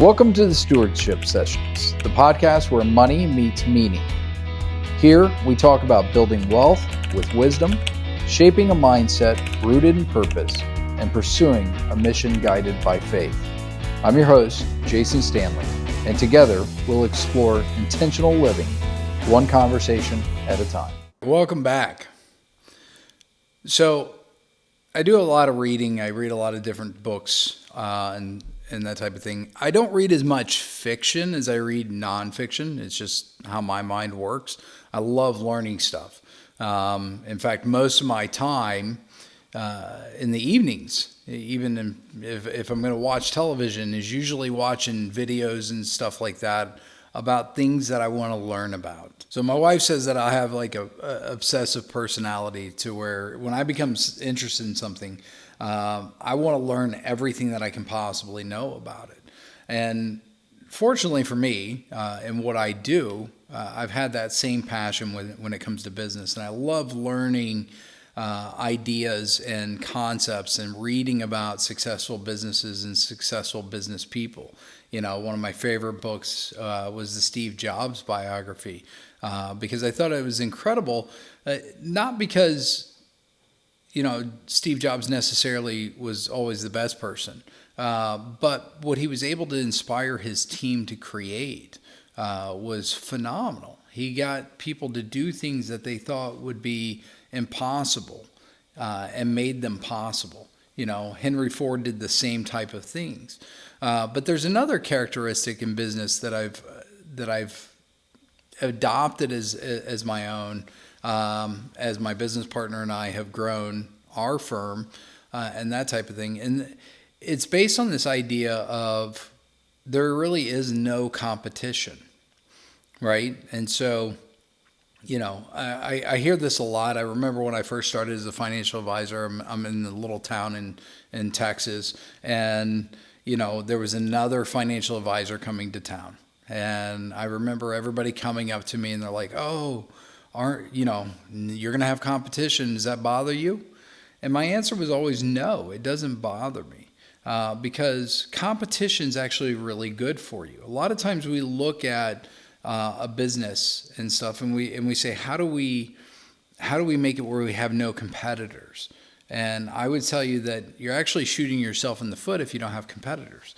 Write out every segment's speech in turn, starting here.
Welcome to the Stewardship Sessions, the podcast where money meets meaning. Here, we talk about building wealth with wisdom, shaping a mindset rooted in purpose, and pursuing a mission guided by faith. I'm your host, Jason Stanley, and together we'll explore intentional living, one conversation at a time. Welcome back. So, I do a lot of reading. I read a lot of different books and that type of thing. I don't read as much fiction as I read nonfiction. It's just how my mind works. I love learning stuff. In fact, most of my time in the evenings, even if I'm going to watch television, is usually watching videos and stuff like that about things that I want to learn about. So my wife says that I have like a obsessive personality to where when I become interested in something, I want to learn everything that I can possibly know about it. And fortunately for me, and what I do, I've had that same passion when it comes to business. And I love learning ideas and concepts and reading about successful businesses and successful business people. You know, one of my favorite books was the Steve Jobs biography because I thought it was incredible, not because Steve Jobs necessarily was always the best person, but what he was able to inspire his team to create was phenomenal. He got people to do things that they thought would be impossible and made them possible. You know, Henry Ford did the same type of things. But there's another characteristic in business that I've adopted as my own, as my business partner and I have grown our firm and that type of thing. And it's based on this idea of there really is no competition, right? And so, I hear this a lot. I remember when I first started as a financial advisor, I'm in a little town in Texas, and there was another financial advisor coming to town. And I remember everybody coming up to me and they're like, "Oh, you're going to have competition. Does that bother you?" And my answer was always no, it doesn't bother me. Because competition is actually really good for you. A lot of times we look at a business and stuff and we say, how do we make it where we have no competitors? And I would tell you that you're actually shooting yourself in the foot if you don't have competitors.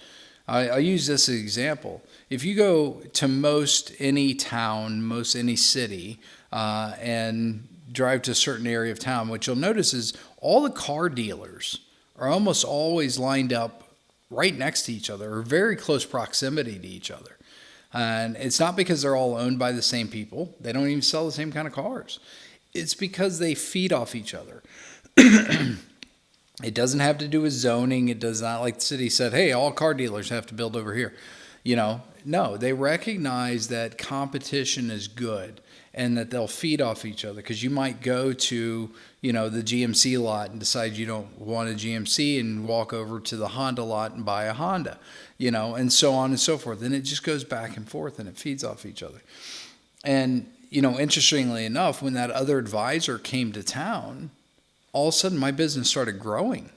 I'll use this as an example. If you go to most any town, most any city, and drive to a certain area of town, what you'll notice is all the car dealers are almost always lined up right next to each other or very close proximity to each other. And it's not because they're all owned by the same people. They don't even sell the same kind of cars. It's because they feed off each other. It doesn't have to do with zoning. It does not, like the city said, hey, all car dealers have to build over here. No, they recognize that competition is good and that they'll feed off each other, because you might go to, the GMC lot and decide you don't want a GMC and walk over to the Honda lot and buy a Honda, and so on and so forth. And it just goes back and forth and it feeds off each other. And, interestingly enough, when that other advisor came to town, all of a sudden my business started growing,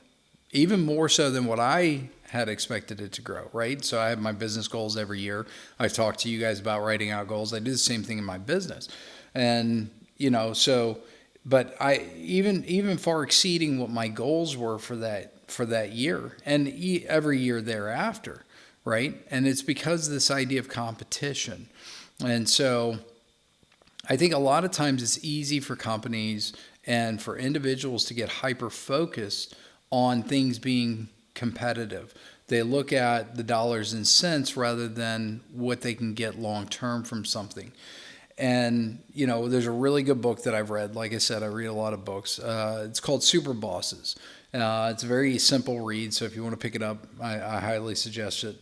even more so than what I had expected it to grow, right? So I have my business goals every year. I've talked to you guys about writing out goals. I do the same thing in my business. And, but I even far exceeding what my goals were for that year and every year thereafter, right? And it's because of this idea of competition. And so I think a lot of times it's easy for companies and for individuals to get hyper-focused on things being competitive. They look at the dollars and cents rather than what they can get long-term from something. And, there's a really good book that I've read. Like I said, I read a lot of books. It's called Super Bosses. It's a very simple read, so if you want to pick it up, I highly suggest it.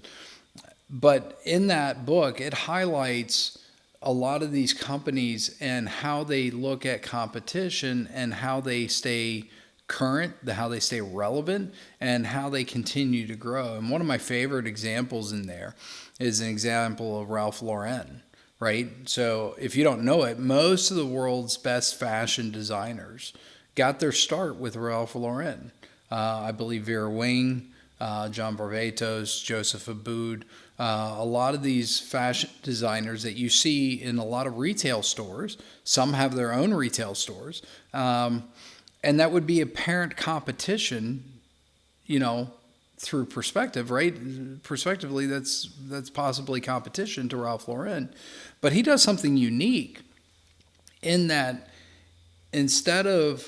But in that book, it highlights a lot of these companies and how they look at competition and how they stay current, how they stay relevant, and how they continue to grow. And one of my favorite examples in there is an example of Ralph Lauren, right? So if you don't know it, most of the world's best fashion designers got their start with Ralph Lauren. I believe Vera Wang, John Varvatos, Joseph Abboud, A lot of these fashion designers that you see in a lot of retail stores, some have their own retail stores, and that would be apparent competition, through perspective, right? Prospectively, that's possibly competition to Ralph Lauren. But he does something unique in that instead of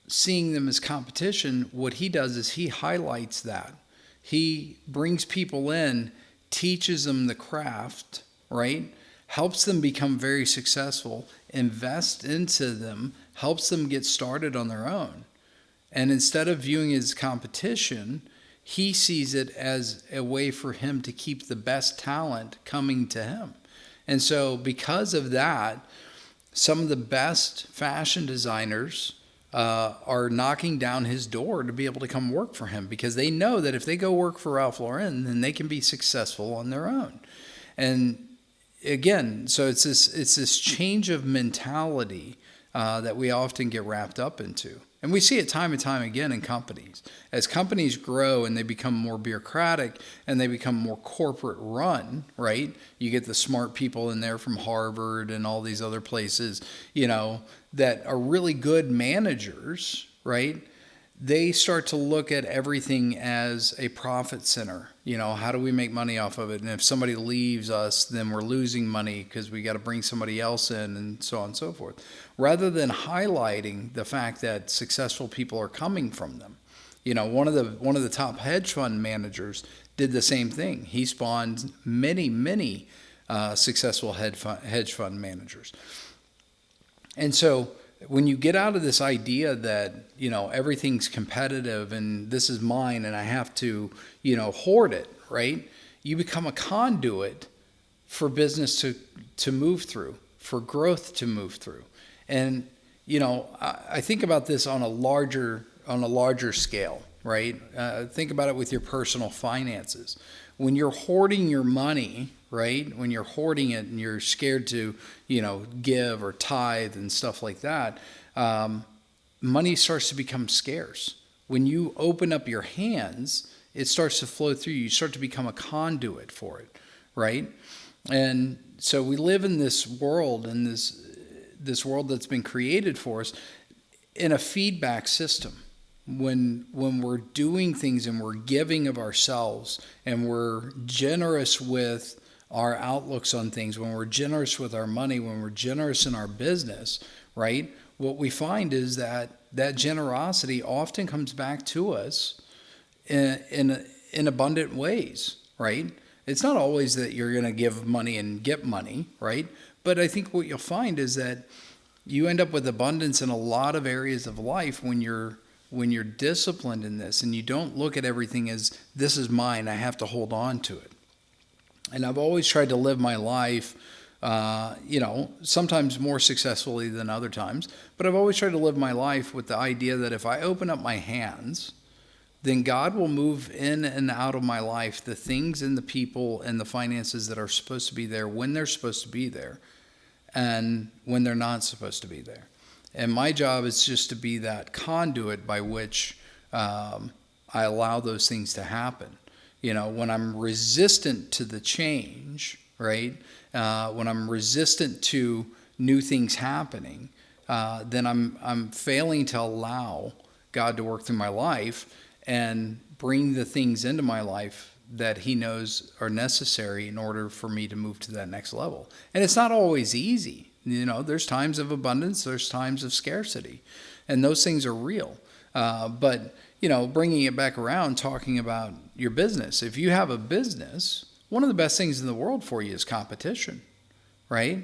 seeing them as competition, what he does is he highlights that. He brings people in, teaches them the craft, right? Helps them become very successful, invest into them, helps them get started on their own. And instead of viewing it as competition, he sees it as a way for him to keep the best talent coming to him. And so because of that, some of the best fashion designers are knocking down his door to be able to come work for him, because they know that if they go work for Ralph Lauren, then they can be successful on their own. And again, so it's this change of mentality that we often get wrapped up into. And we see it time and time again in companies. As companies grow and they become more bureaucratic and they become more corporate run, right? You get the smart people in there from Harvard and all these other places, that are really good managers, right? They start to look at everything as a profit center. How do we make money off of it? And if somebody leaves us, then we're losing money because we got to bring somebody else in, and so on and so forth. Rather than highlighting the fact that successful people are coming from them. One of the top hedge fund managers did the same thing. He spawned many successful hedge fund managers. And so when you get out of this idea that, everything's competitive and this is mine and I have to, hoard it, right? You become a conduit for business to move through, for growth to move through. And, I think about this on a larger scale, right? Think about it with your personal finances. When you're hoarding your money, right? When you're hoarding it and you're scared to, give or tithe and stuff like that, money starts to become scarce. When you open up your hands, it starts to flow through you. You start to become a conduit for it, right? And so we live in this world, and this world that's been created for us in a feedback system. When we're doing things and we're giving of ourselves and we're generous with our outlooks on things, when we're generous with our money, when we're generous in our business, right? What we find is that generosity often comes back to us in abundant ways, right? It's not always that you're going to give money and get money, right? But I think what you'll find is that you end up with abundance in a lot of areas of life when you're disciplined in this and you don't look at everything as this is mine, I have to hold on to it. And I've always tried to live my life, sometimes more successfully than other times, but I've always tried to live my life with the idea that if I open up my hands, then God will move in and out of my life the things and the people and the finances that are supposed to be there when they're supposed to be there and when they're not supposed to be there. And my job is just to be that conduit by which I allow those things to happen. When I'm resistant to the change, right? When I'm resistant to new things happening, then I'm failing to allow God to work through my life and bring the things into my life that He knows are necessary in order for me to move to that next level. And it's not always easy. There's times of abundance, there's times of scarcity, and those things are real. But bringing it back around, talking about your business. If you have a business, one of the best things in the world for you is competition, right?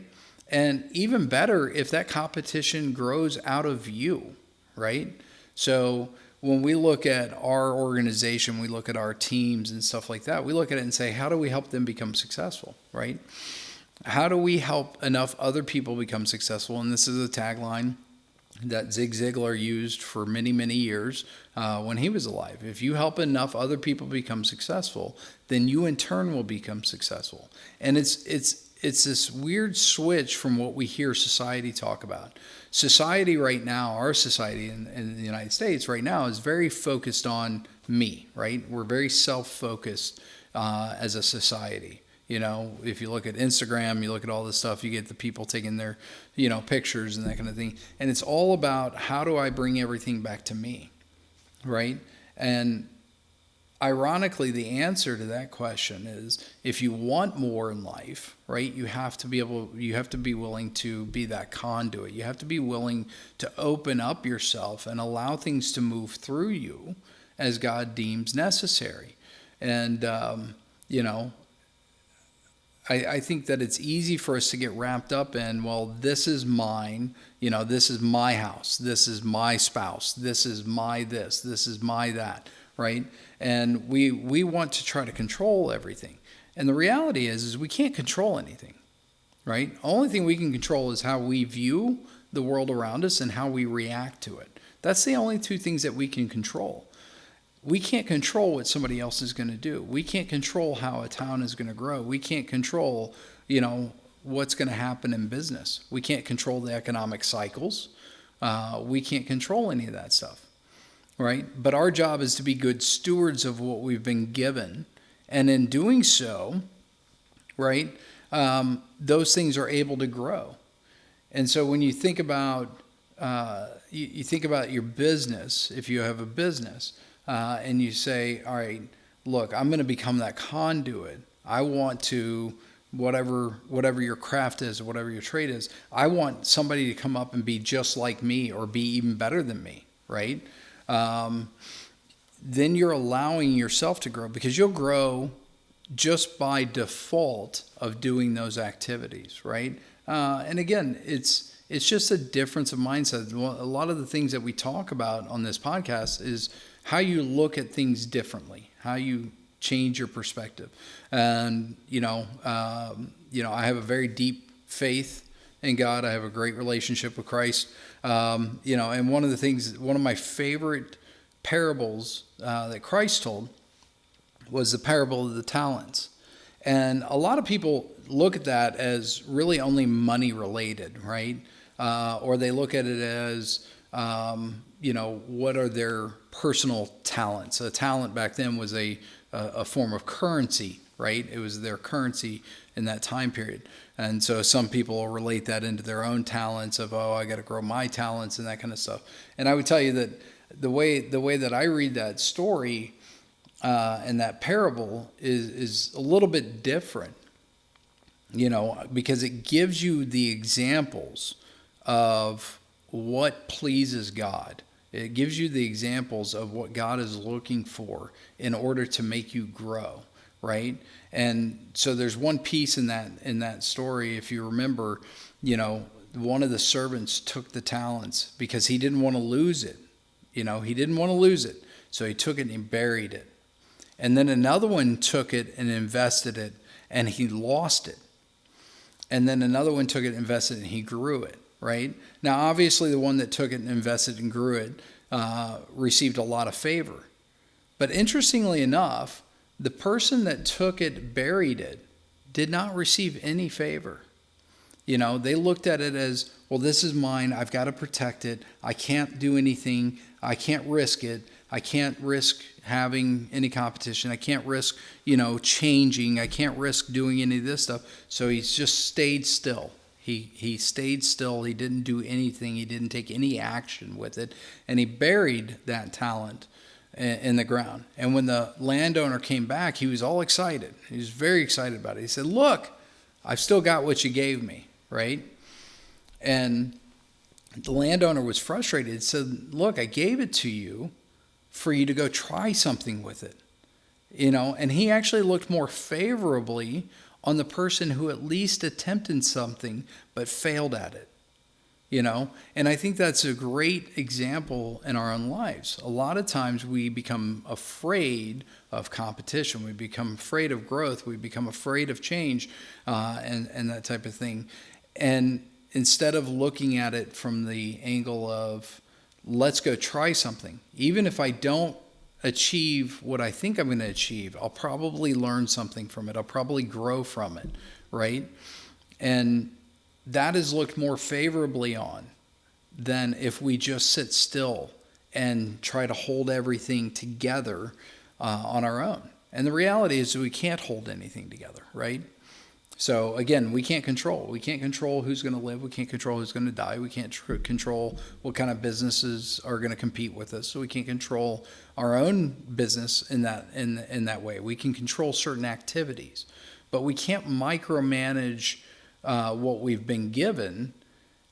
And even better if that competition grows out of you, right? So when we look at our organization, we look at our teams and stuff like that, we look at it and say, how do we help them become successful, right? How do we help enough other people become successful? And this is a tagline that Zig Ziglar used for many, many years when he was alive. If you help enough other people become successful, then you in turn will become successful. And it's this weird switch from what we hear society talk about. Society right now, our society in the United States right now is very focused on me, right? We're very self-focused. as a society. You know, if you look at Instagram, you look at all this stuff, you get the people taking their, pictures and that kind of thing. And it's all about, how do I bring everything back to me, right? And ironically, the answer to that question is, if you want more in life, right, you have to be willing to be that conduit. You have to be willing to open up yourself and allow things to move through you as God deems necessary. And, I think that it's easy for us to get wrapped up in, well, this is mine, this is my house, this is my spouse, this is my this is my that, right? And we want to try to control everything. And the reality is we can't control anything, right? Only thing we can control is how we view the world around us and how we react to it. That's the only two things that we can control. We can't control what somebody else is going to do. We can't control how a town is going to grow. We can't control, what's going to happen in business. We can't control the economic cycles. We can't control any of that stuff, right? But our job is to be good stewards of what we've been given. And in doing so, right, those things are able to grow. And so when you think about, you think about your business, if you have a business, and you say, all right, look, I'm going to become that conduit. I want to, whatever your craft is or whatever your trade is, I want somebody to come up and be just like me or be even better than me, right? Then you're allowing yourself to grow, because you'll grow just by default of doing those activities, right? And again, it's just a difference of mindset. A lot of the things that we talk about on this podcast is how you look at things differently, how you change your perspective. And, I have a very deep faith in God. I have a great relationship with Christ. And one of my favorite parables that Christ told was the parable of the talents. And a lot of people look at that as really only money related, right? Or they look at it as, what are their personal talents? A talent back then was a form of currency, right? It was their currency in that time period. And so some people will relate that into their own talents of, I got to grow my talents and that kind of stuff. And I would tell you that the way that I read that story and that parable is a little bit different, because it gives you the examples of what pleases God. It gives you the examples of what God is looking for in order to make you grow, right? And so there's one piece in that story, if you remember, one of the servants took the talents because he didn't want to lose it. He didn't want to lose it. So he took it and he buried it. And then another one took it and invested it and he lost it. And then another one took it, invested it, and he grew it. Right? Now, obviously, the one that took it and invested and grew it received a lot of favor. But interestingly enough, the person that took it, buried it, did not receive any favor. They looked at it as, well, this is mine. I've got to protect it. I can't do anything. I can't risk it. I can't risk having any competition. I can't risk, changing. I can't risk doing any of this stuff. So he's just stayed still. He stayed still. He didn't do anything. He didn't take any action with it. And he buried that talent in the ground. And when the landowner came back, he was all excited. He was very excited about it. He said, look, I've still got what you gave me, right? And the landowner was frustrated. He said, look, I gave it to you for you to go try something with it. And he actually looked more favorably on the person who at least attempted something but failed at it, And I think that's a great example in our own lives. A lot of times we become afraid of competition. We become afraid of growth. We become afraid of change and that type of thing. And instead of looking at it from the angle of, let's go try something. Even if I don't achieve what I think I'm going to achieve, I'll probably learn something from it. I'll probably grow from it, right? And that is looked more favorably on than if we just sit still and try to hold everything together on our own. And the reality is we can't hold anything together, right? So again, we can't control. We can't control who's going to live. We can't control who's going to die. We can't control what kind of businesses are going to compete with us. So we can't control our own business in that way. We can control certain activities, but we can't micromanage what we've been given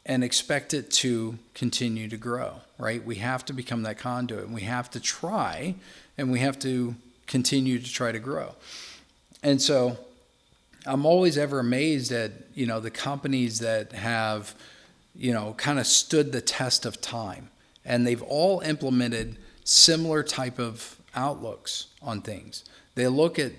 and expect it to continue to grow, right? We have to become that conduit, and we have to try, and we have to continue to try to grow. And so I'm always ever amazed at, the companies that have, kind of stood the test of time, and they've all implemented similar type of outlooks on things. They look at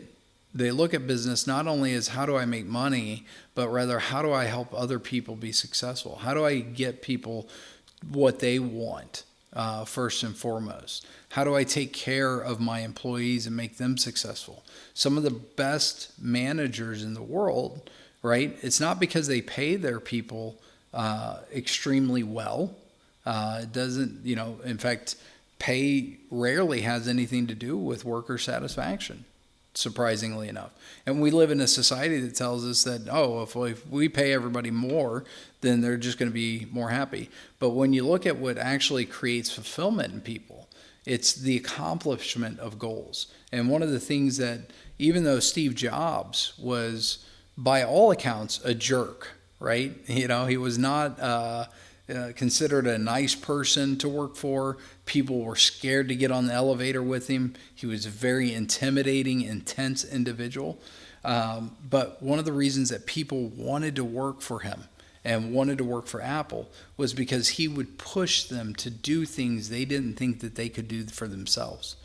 business not only as how do I make money, but rather how do I help other people be successful? How do I get people what they want first and foremost? How do I take care of my employees and make them successful? Some of the best managers in the world, right? It's not because they pay their people extremely well. It doesn't, in fact, pay rarely has anything to do with worker satisfaction, surprisingly enough. And we live in a society that tells us that, if we pay everybody more, then they're just going to be more happy. But when you look at what actually creates fulfillment in people, it's the accomplishment of goals. And one of the things that, even though Steve Jobs was, by all accounts, a jerk, right? He was not considered a nice person to work for. People were scared to get on the elevator with him. He was a very intimidating, intense individual. But one of the reasons that people wanted to work for him and wanted to work for Apple was because he would push them to do things they didn't think that they could do for themselves.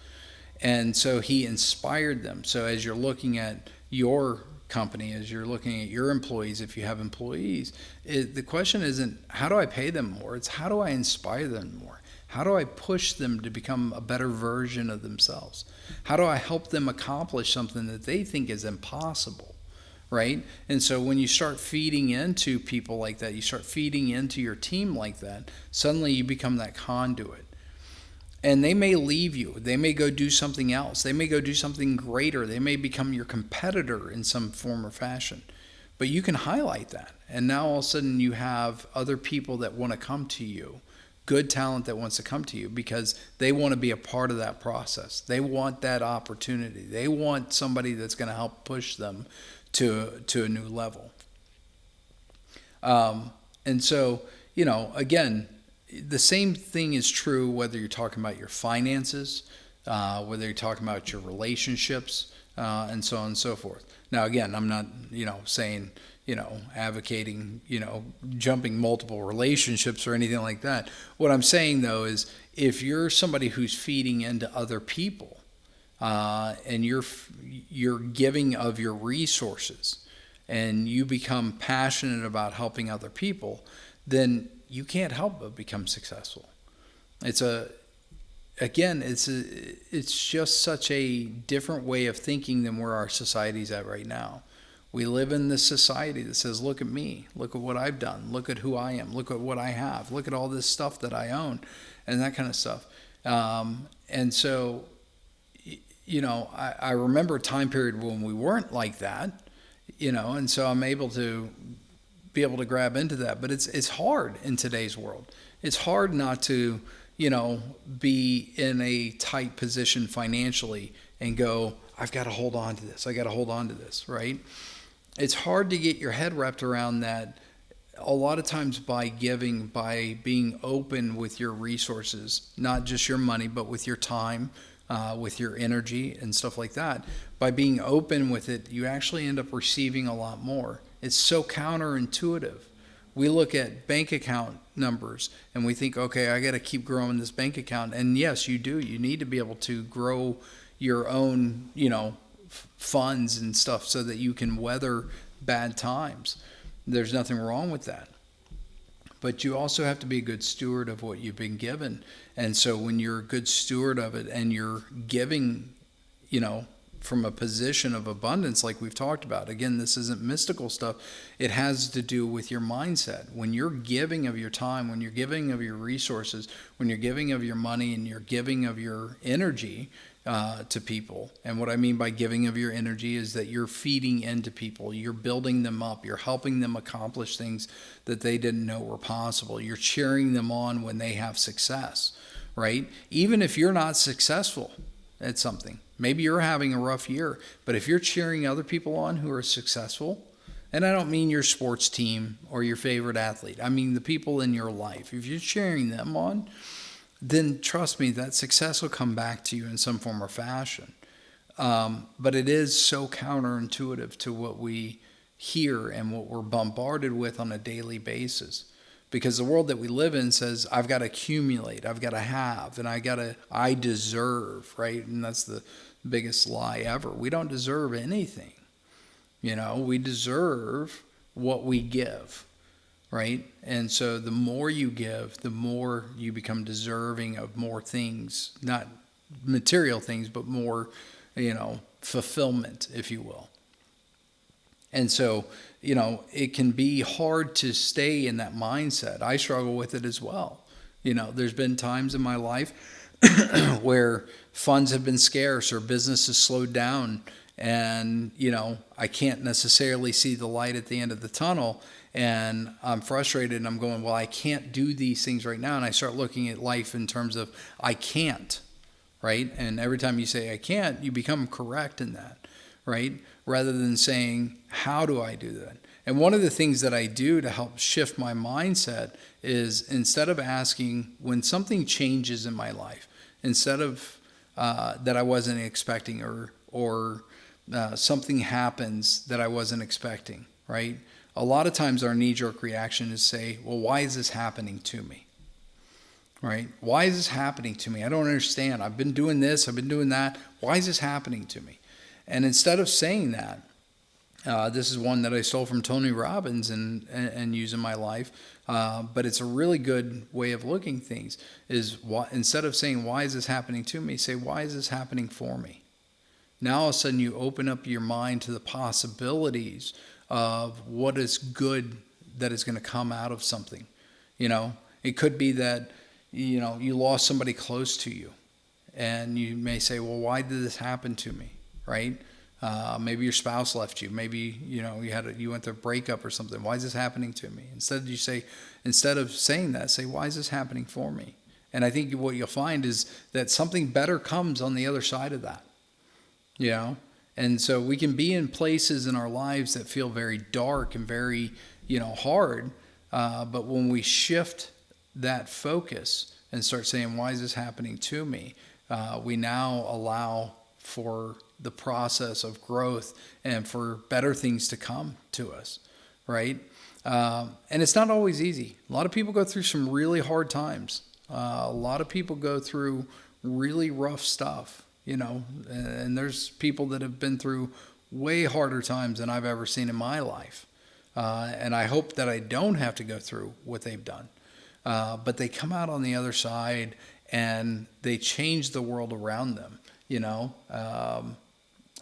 And so he inspired them. So as you're looking at your company, as you're looking at your employees, if you have employees, the question isn't how do I pay them more? It's how do I inspire them more? How do I push them to become a better version of themselves? How do I help them accomplish something that they think is impossible, right? And so when you start feeding into people like that, you start feeding into your team like that, suddenly you become that conduit. And they may leave you. They may go do something else. They may go do something greater. They may become your competitor in some form or fashion. But you can highlight that. And now all of a sudden you have other people that want to come to you, good talent that wants to come to you because they want to be a part of that process. They want that opportunity. They want somebody that's going to help push them to a new level. And so, again, the same thing is true whether you're talking about your finances, whether you're talking about your relationships, and so on and so forth. Now, again, I'm not, saying, advocating, jumping multiple relationships or anything like that. What I'm saying, though, is if you're somebody who's feeding into other people and you're giving of your resources and you become passionate about helping other people, then you can't help but become successful. It's just such a different way of thinking than where our society's at right now. We live in this society that says, look at me, look at what I've done, look at who I am, look at what I have, look at all this stuff that I own, and that kind of stuff. And so, I remember a time period when we weren't like that, and so I'm able to grab into that. But it's hard in today's world. It's hard not to, be in a tight position financially and go, I've got to hold on to this. I got to hold on to this, right? It's hard to get your head wrapped around that. A lot of times by giving, by being open with your resources, not just your money, but with your time, with your energy and stuff like that, by being open with it, you actually end up receiving a lot more. It's so counterintuitive. We look at bank account numbers and we think, okay, I got to keep growing this bank account. And yes, you do. You need to be able to grow your own, funds and stuff so that you can weather bad times. There's nothing wrong with that. But you also have to be a good steward of what you've been given. And so when you're a good steward of it and you're giving, from a position of abundance like we've talked about. Again, this isn't mystical stuff. It has to do with your mindset. When you're giving of your time, when you're giving of your resources, when you're giving of your money and you're giving of your energy, to people. And what I mean by giving of your energy is that you're feeding into people, you're building them up, you're helping them accomplish things that they didn't know were possible. You're cheering them on when they have success, right? Even if you're not successful at something, maybe you're having a rough year, but if you're cheering other people on who are successful, and I don't mean your sports team or your favorite athlete, I mean the people in your life. If you're cheering them on, then trust me, that success will come back to you in some form or fashion. But it is so counterintuitive to what we hear and what we're bombarded with on a daily basis. Because the world that we live in says, I've got to accumulate, I've got to have, and I deserve, right? And that's the biggest lie ever. We don't deserve anything. We deserve what we give. Right? And so the more you give, the more you become deserving of more things, not material things, but more, fulfillment, if you will. And so, it can be hard to stay in that mindset. I struggle with it as well. There's been times in my life where funds have been scarce or business has slowed down, and, I can't necessarily see the light at the end of the tunnel. And I'm frustrated and I'm going, well, I can't do these things right now. And I start looking at life in terms of I can't, right? And every time you say I can't, you become correct in that, right? Rather than saying, how do I do that? And one of the things that I do to help shift my mindset is instead of asking when something changes in my life, instead of that I wasn't expecting or something happens that I wasn't expecting, right? A lot of times our knee-jerk reaction is say, well, why is this happening to me? Right? Why is this happening to me? I don't understand. I've been doing this. I've been doing that. Why is this happening to me? And instead of saying that, this is one that I stole from Tony Robbins and use in my life, but it's a really good way of looking things, is instead of saying, why is this happening to me, say, why is this happening for me? Now all of a sudden you open up your mind to the possibilities of what is good that is going to come out of something. It could be that, you lost somebody close to you and you may say, well, why did this happen to me? Right? Maybe your spouse left you. Maybe, you went through a breakup or something. Why is this happening to me? Instead of saying that, say, why is this happening for me? And I think what you'll find is that something better comes on the other side of that. And so we can be in places in our lives that feel very dark and very, hard. But when we shift that focus and start saying, why is this happening to me? We now allow for the process of growth and for better things to come to us, right? And it's not always easy. A lot of people go through some really hard times. A lot of people go through really rough stuff. And there's people that have been through way harder times than I've ever seen in my life. And I hope that I don't have to go through what they've done. But they come out on the other side and they change the world around them,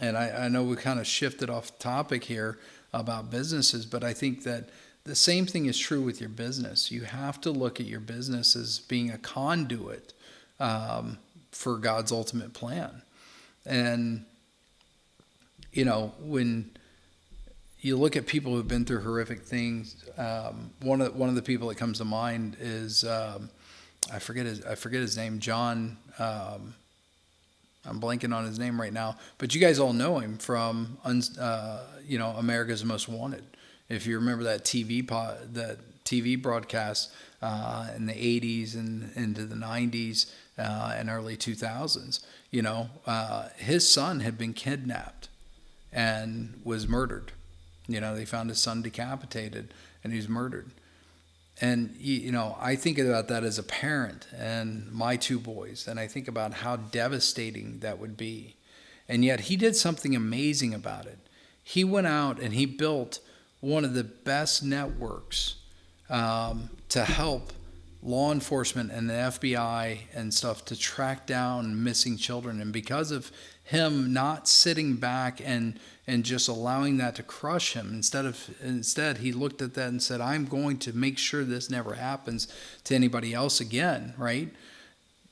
And I know we kind of shifted off topic here about businesses, but I think that the same thing is true with your business. You have to look at your business as being a conduit for God's ultimate plan. And, when you look at people who've been through horrific things, one of the people that comes to mind is, I forget his name, John, I'm blanking on his name right now, but you guys all know him from, America's Most Wanted. If you remember that TV broadcast in the 80s and into the 90s and early 2000s, his son had been kidnapped and was murdered. They found his son decapitated and he was murdered. And, I think about that as a parent and my two boys, and I think about how devastating that would be. And yet he did something amazing about it. He went out and he built one of the best networks to help law enforcement and the FBI and stuff to track down missing children. And because of him not sitting back and just allowing that to crush him, instead he looked at that and said, I'm going to make sure this never happens to anybody else again, right?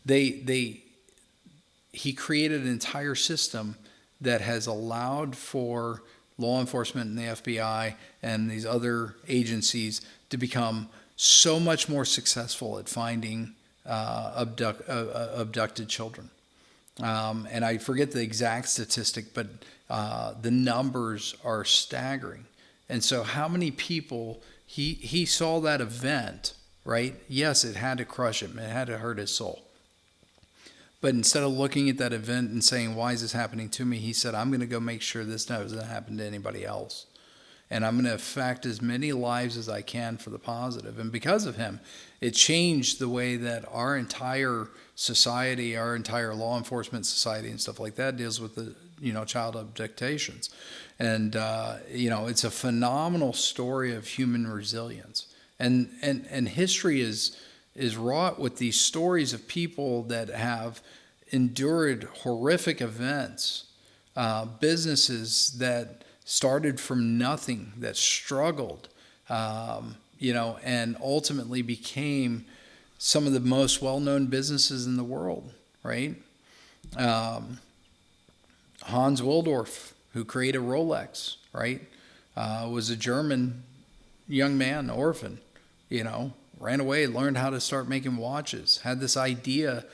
He he created an entire system that has allowed for law enforcement and the FBI and these other agencies to become so much more successful at finding abducted children. And I forget the exact statistic, but the numbers are staggering. And so how many people, he saw that event, right? Yes, it had to crush him. It had to hurt his soul. But instead of looking at that event and saying, why is this happening to me? He said, I'm going to go make sure this doesn't happen to anybody else. And I'm going to affect as many lives as I can for the positive. And because of him, it changed the way that our entire society, our entire law enforcement society and stuff like that deals with the, child abductions. And, it's a phenomenal story of human resilience. And history is wrought with these stories of people that have endured horrific events, businesses that started from nothing, that struggled, and ultimately became some of the most well-known businesses in the world, right? Hans Wildorf, who created Rolex, right, was a German young man, orphan, ran away, learned how to start making watches, had this idea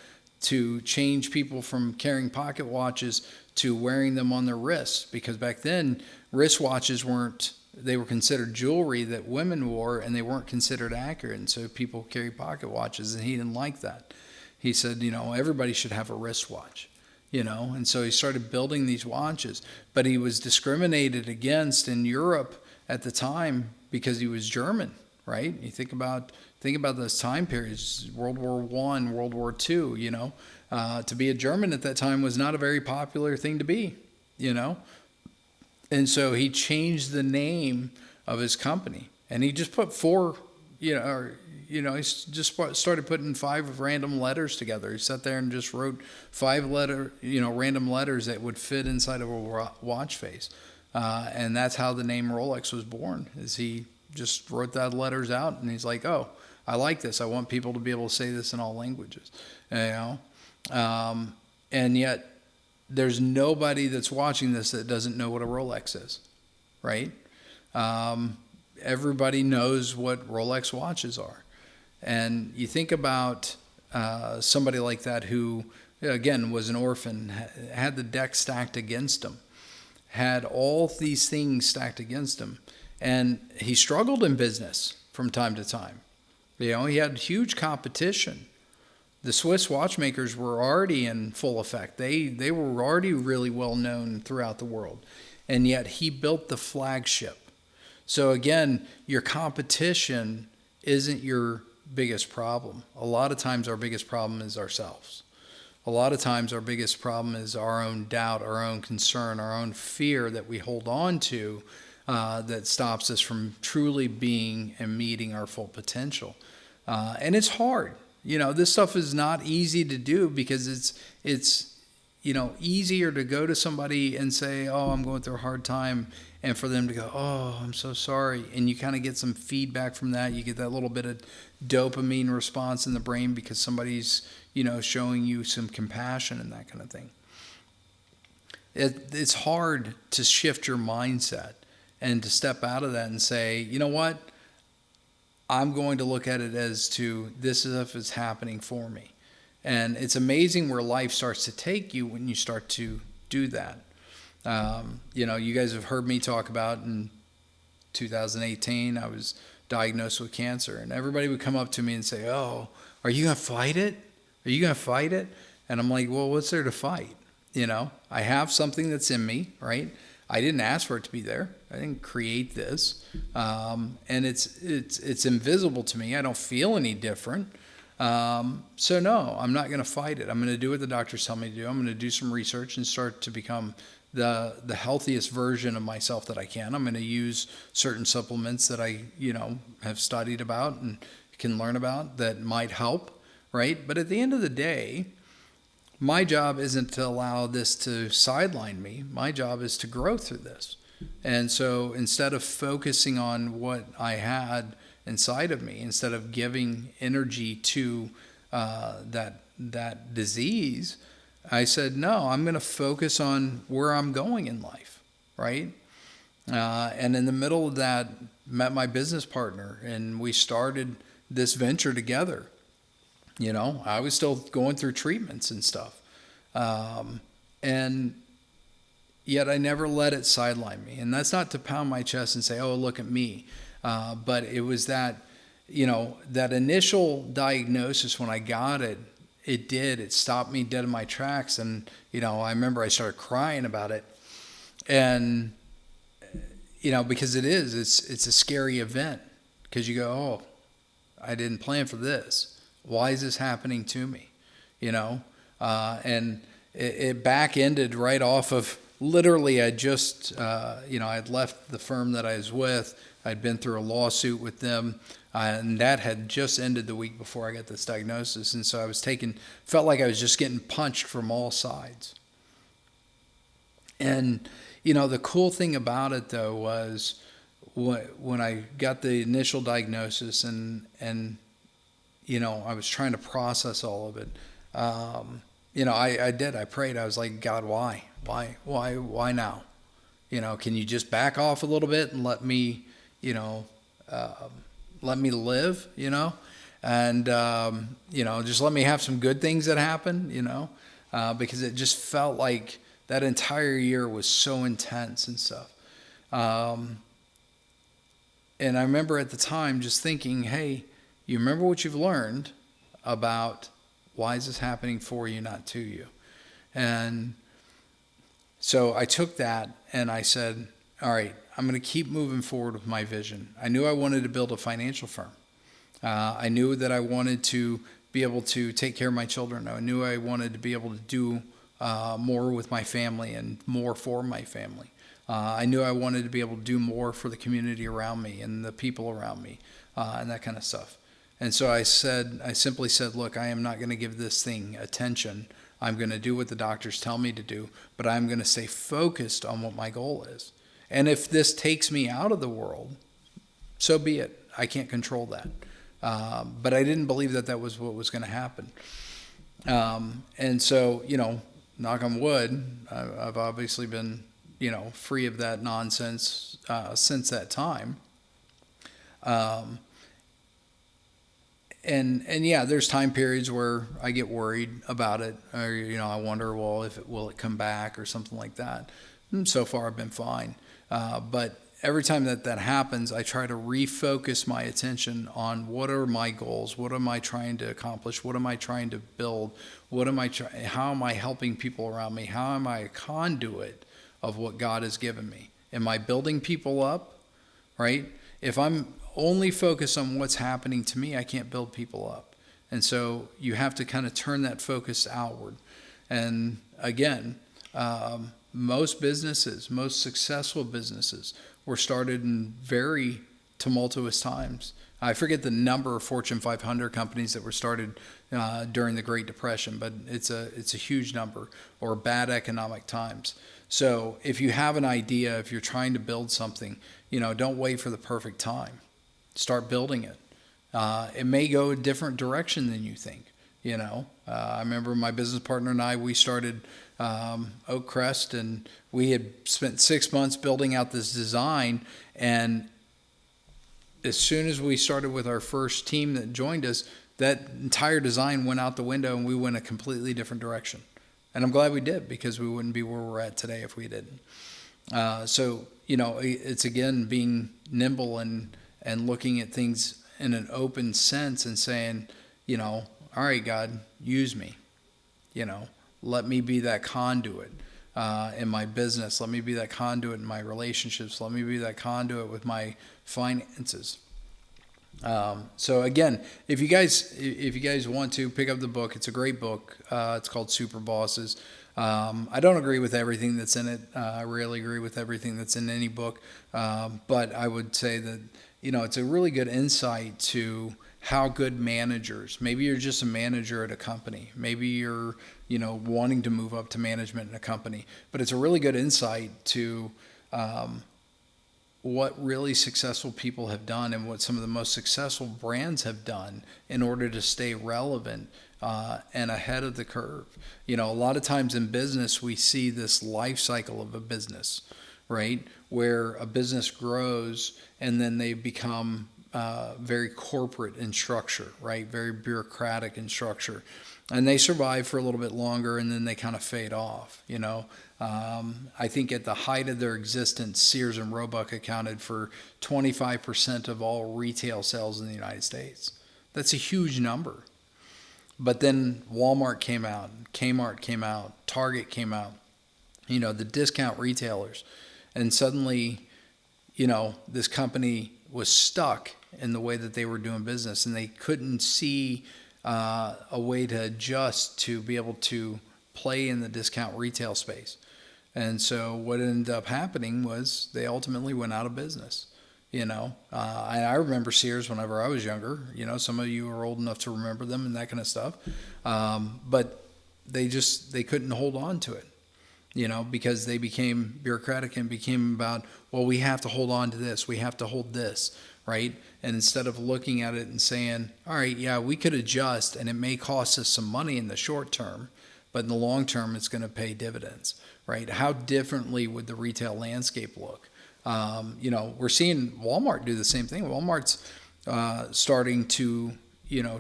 to change people from carrying pocket watches to wearing them on their wrists, because back then wristwatches they were considered jewelry that women wore, and they weren't considered accurate, and so people carried pocket watches, and he didn't like that. He said, everybody should have a wristwatch, and so he started building these watches, but he was discriminated against in Europe at the time because he was German, right? You think about those time periods, World War I, World War II, to be a German at that time was not a very popular thing to be, And so he changed the name of his company, and he just put he just started putting 5 random letters together. He sat there and just wrote 5 random letters that would fit inside of a watch face. And that's how the name Rolex was born, is he just wrote that letters out, and he's like, oh, I like this. I want people to be able to say this in all languages, and yet there's nobody that's watching this that doesn't know what a Rolex is, right? Everybody knows what Rolex watches are. And you think about somebody like that who, again, was an orphan, had the deck stacked against him, had all these things stacked against him, and he struggled in business from time to time. He had huge competition. The Swiss watchmakers were already in full effect. They were already really well known throughout the world. And yet he built the flagship. So again, your competition isn't your biggest problem. A lot of times our biggest problem is ourselves. A lot of times our biggest problem is our own doubt, our own concern, our own fear that we hold on to that stops us from truly being and meeting our full potential. And it's hard. This stuff is not easy to do, because it's easier to go to somebody and say, oh, I'm going through a hard time, and for them to go, oh, I'm so sorry. And you kind of get some feedback from that. You get that little bit of dopamine response in the brain because somebody's, showing you some compassion and that kind of thing. It's hard to shift your mindset and to step out of that and say, you know what? I'm going to look at it as to this stuff is happening for me. And it's amazing where life starts to take you when you start to do that. You guys have heard me talk about in 2018, I was diagnosed with cancer, and everybody would come up to me and say, oh, are you going to fight it? Are you going to fight it? And I'm like, well, what's there to fight? I have something that's in me, right? I didn't ask for it to be there. I didn't create this. And it's invisible to me. I don't feel any different. So no, I'm not going to fight it. I'm going to do what the doctors tell me to do. I'm going to do some research and start to become the healthiest version of myself that I can. I'm going to use certain supplements that I, have studied about and can learn about that might help, right? But at the end of the day, my job isn't to allow this to sideline me. My job is to grow through this. And so instead of focusing on what I had inside of me, instead of giving energy to that disease, I said, no, I'm going to focus on where I'm going in life, right? And in the middle of that, met my business partner, and we started this venture together. I was still going through treatments and stuff. And yet I never let it sideline me. And that's not to pound my chest and say, oh, look at me. But it was that, that initial diagnosis when I got it, it stopped me dead in my tracks. And, I remember I started crying about it. And, because it's a scary event, because you go, oh, I didn't plan for this. Why is this happening to me? And it back ended right off of literally I just, I'd left the firm that I was with. I'd been through a lawsuit with them, and that had just ended the week before I got this diagnosis. And so I was felt like I was just getting punched from all sides. And, the cool thing about it though was when I got the initial diagnosis and I was trying to process all of it. I prayed. I was like, God, why now? Can you just back off a little bit and let me live, and, just let me have some good things that happen, because it just felt like that entire year was so intense and stuff. And I remember at the time just thinking, hey, you remember what you've learned about why is this happening for you, not to you? And so I took that and I said, all right, I'm going to keep moving forward with my vision. I knew I wanted to build a financial firm. I knew that I wanted to be able to take care of my children. I knew I wanted to be able to do more with my family and more for my family. I knew I wanted to be able to do more for the community around me and the people around me, and that kind of stuff. And so I simply said, look, I am not going to give this thing attention. I'm going to do what the doctors tell me to do, but I'm going to stay focused on what my goal is. And if this takes me out of the world, so be it. I can't control that. But I didn't believe that was what was going to happen. And so, knock on wood, I've obviously been, free of that nonsense since that time. And yeah, there's time periods where I get worried about it, or I wonder, well, will it come back or something like that. And so far, I've been fine. But every time that happens, I try to refocus my attention on what are my goals, what am I trying to accomplish, what am I trying to build, how am I helping people around me, how am I a conduit of what God has given me? Am I building people up, right? If I'm only focused on what's happening to me, I can't build people up. And so you have to kind of turn that focus outward. And again, most successful businesses were started in very tumultuous times. I forget the number of Fortune 500 companies that were started during the Great Depression, but it's a huge number, or bad economic times. So if you have an idea, if you're trying to build something, don't wait for the perfect time. Start building it. It may go a different direction than you think. I remember my business partner and I, we started Oak Crest, and we had spent 6 months building out this design. And as soon as we started with our first team that joined us, that entire design went out the window and we went a completely different direction. And I'm glad we did, because we wouldn't be where we're at today if we didn't. So, it's again being nimble and looking at things in an open sense and saying, all right, God, use me. Let me be that conduit in my business. Let me be that conduit in my relationships. Let me be that conduit with my finances. So again, if you guys want to pick up the book, it's a great book. It's called Super Bosses. I don't agree with everything that's in it. I rarely agree with everything that's in any book. But I would say that, it's a really good insight to how good managers, maybe you're just a manager at a company, maybe you're, wanting to move up to management in a company, but it's a really good insight to what really successful people have done and what some of the most successful brands have done in order to stay relevant and ahead of the curve. A lot of times in business, we see this life cycle of a business, right? Where a business grows and then they become very corporate in structure, right? Very bureaucratic in structure. And they survive for a little bit longer and then they kind of fade off, I think at the height of their existence, Sears and Roebuck accounted for 25% of all retail sales in the United States. That's a huge number. But then Walmart came out, Kmart came out, Target came out, the discount retailers. And suddenly, this company was stuck in the way that they were doing business, and they couldn't see a way to adjust to be able to play in the discount retail space. And so what ended up happening was they ultimately went out of business. I remember Sears whenever I was younger. Some of you are old enough to remember them and that kind of stuff. But they couldn't hold on to it, because they became bureaucratic and became about, well, we have to hold on to this. We have to hold this, right? And instead of looking at it and saying, all right, yeah, we could adjust and it may cost us some money in the short term, but in the long term, it's going to pay dividends, right? How differently would the retail landscape look? We're seeing Walmart do the same thing. Walmart's starting to,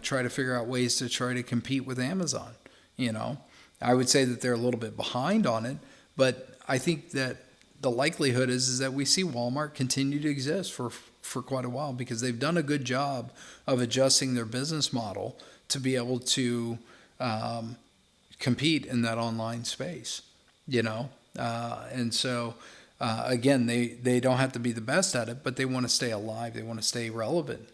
try to figure out ways to try to compete with Amazon. I would say that they're a little bit behind on it, but I think that the likelihood is that we see Walmart continue to exist for quite a while because they've done a good job of adjusting their business model to be able to compete in that online space, and so. Again, they don't have to be the best at it, but they want to stay alive. They want to stay relevant.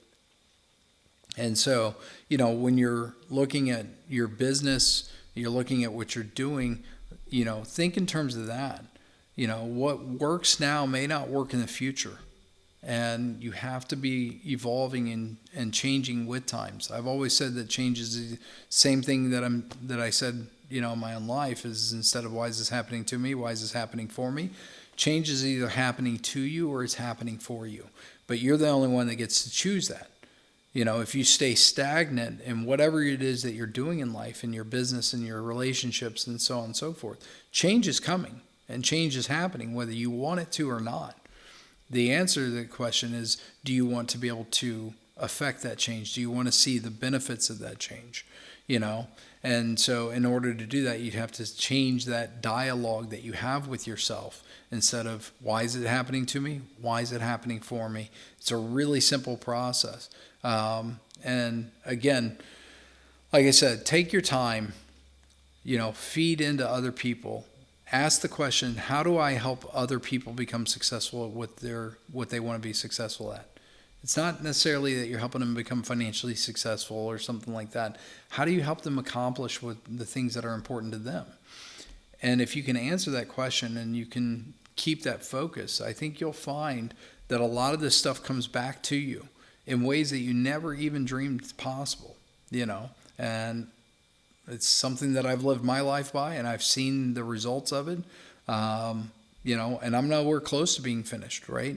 And so, when you're looking at your business, you're looking at what you're doing, think in terms of that. What works now may not work in the future. And you have to be evolving and changing with times. I've always said that change is the same thing that I said, in my own life is instead of why is this happening to me? Why is this happening for me? Change is either happening to you or it's happening for you. But you're the only one that gets to choose that. If you stay stagnant in whatever it is that you're doing in life, in your business, in your relationships, and so on and so forth, change is coming and change is happening whether you want it to or not. The answer to the question is, do you want to be able to affect that change? Do you want to see the benefits of that change? And so in order to do that, you'd have to change that dialogue that you have with yourself instead of, why is it happening to me? Why is it happening for me? It's a really simple process. And again, like I said, take your time, feed into other people. Ask the question, how do I help other people become successful at what they want to be successful at? It's not necessarily that you're helping them become financially successful or something like that. How do you help them accomplish the things that are important to them? And if you can answer that question and you can keep that focus, I think you'll find that a lot of this stuff comes back to you in ways that you never even dreamed possible, and it's something that I've lived my life by, and I've seen the results of it, and I'm nowhere close to being finished, right?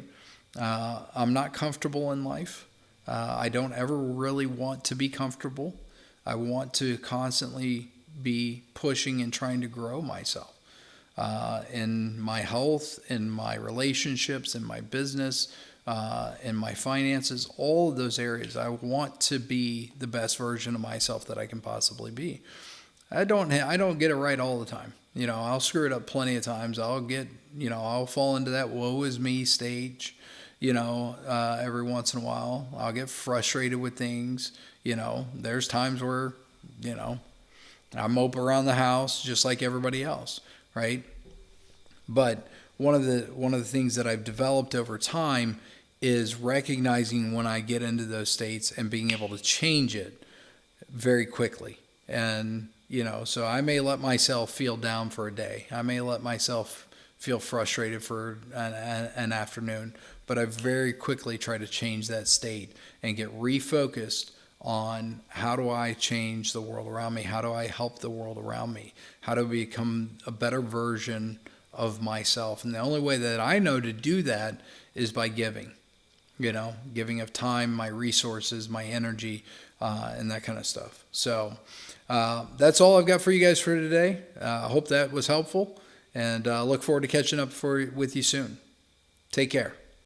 I'm not comfortable in life. I don't ever really want to be comfortable. I want to constantly be pushing and trying to grow myself in my health, in my relationships, in my business, in my finances, all of those areas. I want to be the best version of myself that I can possibly be. I don't get it right all the time. I'll screw it up plenty of times. I'll fall into that woe is me stage. Every once in a while, I'll get frustrated with things. There's times where, I mope around the house just like everybody else, right? But one of the things that I've developed over time is recognizing when I get into those states and being able to change it very quickly. And, so I may let myself feel down for a day. I may let myself feel frustrated for an afternoon, but I very quickly try to change that state and get refocused on how do I change the world around me? How do I help the world around me? How do I become a better version of myself? And the only way that I know to do that is by giving, giving of time, my resources, my energy, and that kind of stuff. So that's all I've got for you guys for today. I hope that was helpful, and look forward to catching up with you soon. Take care.